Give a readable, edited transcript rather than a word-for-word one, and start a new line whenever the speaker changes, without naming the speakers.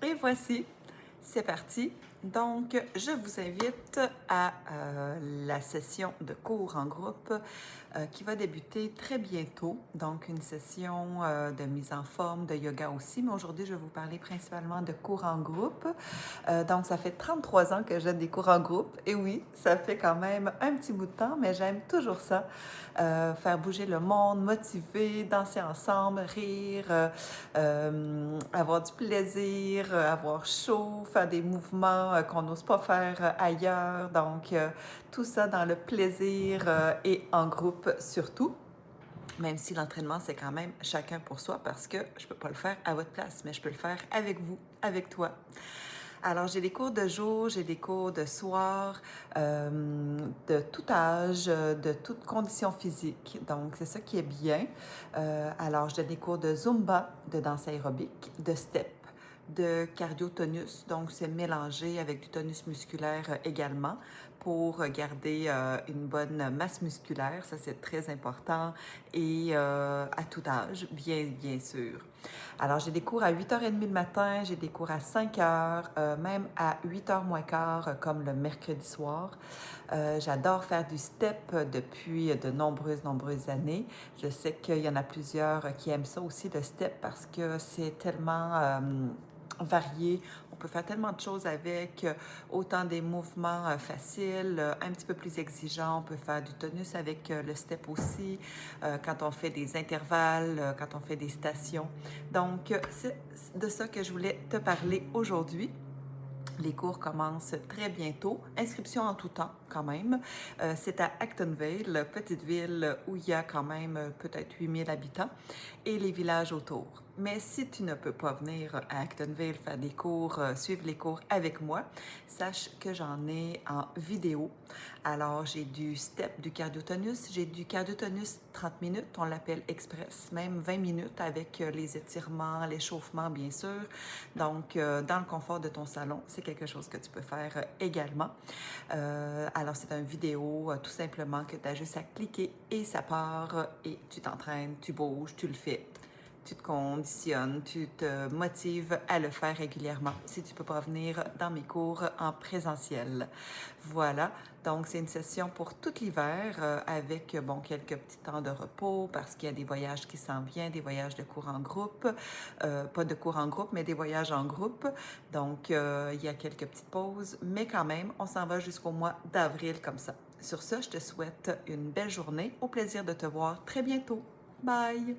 Et voici, c'est parti. Donc, je vous invite à la session de cours en groupe qui va débuter très bientôt. Donc, une session de mise en forme, de yoga aussi. Mais aujourd'hui, je vais vous parler principalement de cours en groupe. Donc, ça fait 33 ans que j'ai des cours en groupe. Et oui, ça fait quand même un petit bout de temps, mais j'aime toujours ça. Faire bouger le monde, motiver, danser ensemble, rire, avoir du plaisir, avoir chaud, faire des mouvements qu'on n'ose pas faire ailleurs. Donc, tout ça dans le plaisir et en groupe surtout. Même si l'entraînement, c'est quand même chacun pour soi parce que je ne peux pas le faire à votre place, mais je peux le faire avec vous, avec toi. Alors, j'ai des cours de jour, j'ai des cours de soir, de tout âge, de toutes conditions physiques. Donc, c'est ça qui est bien. Alors, je donne des cours de Zumba, de danse aérobique, de step, de cardio-tonus. Donc, c'est mélangé avec du tonus musculaire également pour garder une bonne masse musculaire. Ça, c'est très important. Et à tout âge, bien sûr. Alors, j'ai des cours à 8h30 le matin, j'ai des cours à 5h, même à 8h moins quart, comme le mercredi soir. J'adore faire du step depuis de nombreuses années. Je sais qu'il y en a plusieurs qui aiment ça aussi, le step, parce que c'est tellement varié. On peut faire tellement de choses avec, autant des mouvements faciles, un petit peu plus exigeants. On peut faire du tonus avec le step aussi, quand on fait des intervalles, quand on fait des stations. Donc, c'est de ça que je voulais te parler aujourd'hui. Les cours commencent très bientôt. Inscription en tout temps, quand même. C'est à Actonville, petite ville où il y a quand même peut-être 8000 habitants, et les villages autour. Mais si tu ne peux pas venir à Actonville faire des cours, suivre les cours avec moi, sache que j'en ai en vidéo. Alors, j'ai du step, du cardiotonus, j'ai du cardiotonus 30 minutes, on l'appelle express, même 20 minutes avec les étirements, l'échauffement, bien sûr. Donc, dans le confort de ton salon, c'est quelque chose que tu peux faire également. Alors, c'est une vidéo tout simplement que tu as juste à cliquer et ça part et tu t'entraînes, tu bouges, tu le fais. Tu te conditionnes, tu te motives à le faire régulièrement si tu ne peux pas venir dans mes cours en présentiel. Voilà, donc c'est une session pour tout l'hiver avec bon, quelques petits temps de repos parce qu'il y a des voyages qui s'en viennent, des voyages de cours en groupe, pas de cours en groupe, mais des voyages en groupe. Donc, il y a quelques petites pauses, mais quand même, on s'en va jusqu'au mois d'avril comme ça. Sur ce, je te souhaite une belle journée. Au plaisir de te voir très bientôt. Bye!